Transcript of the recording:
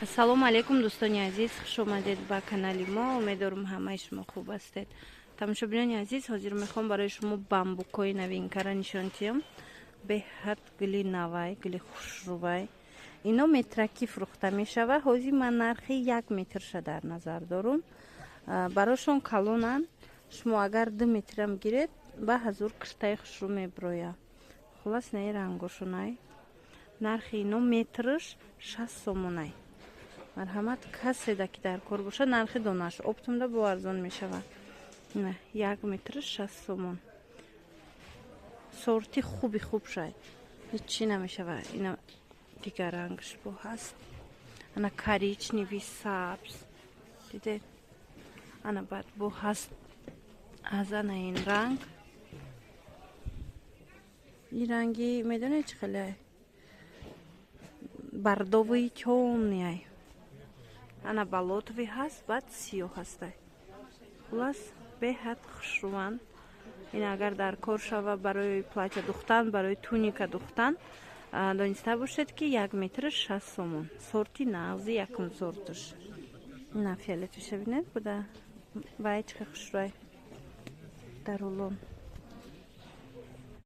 Ассалому алейкум дӯстони азиз, хуш омадед ба канали мо. Умедворам ҳамаи шумо хуб ҳастед. Тамошобинони азиз, ҳозир мехоҳам барои шумо бамбукҳои навинкара нишон диҳам. Беҳад гули навай, гули хушрӯвай. Ино метраки фурӯхта мешавад. Ҳозир ман нархи 1 метрша дар назар дорам. Барошон калонан. Шумо агар 2 метрам гиред, ба ҳазур киштаи хушрӯ меброя. Хулас наи рангошунай. Нархи ино метрш 60 сомонай. Марҳамат, каседа ки дар кор бошад, нархи донааш оптумда бо арзон мешавад. 1 метр 60 сомон. Сорти хуби хуб шай. Ҳеҷ намешавад. Ина дигар рангш бо ҳаст. Ана коричневый, сабз. Дидед? Ана баъд бо ҳаст аз ана ин ранг. Ин ранги медонед чӣ хеле бардовии тёмный. Ана балотовый ҳаст, баъд сиёҳ ҳастай. Хулас беҳад хушрӯванд. Ин агар дар кор шава барои платя духтан, барои туника духтан, дониста бошед ки 1 метр 60 сомон. Сорти нағзи якум сорташ. На фиолетовый шавинед буда. Вай чӣ хушрӯвай дар улон.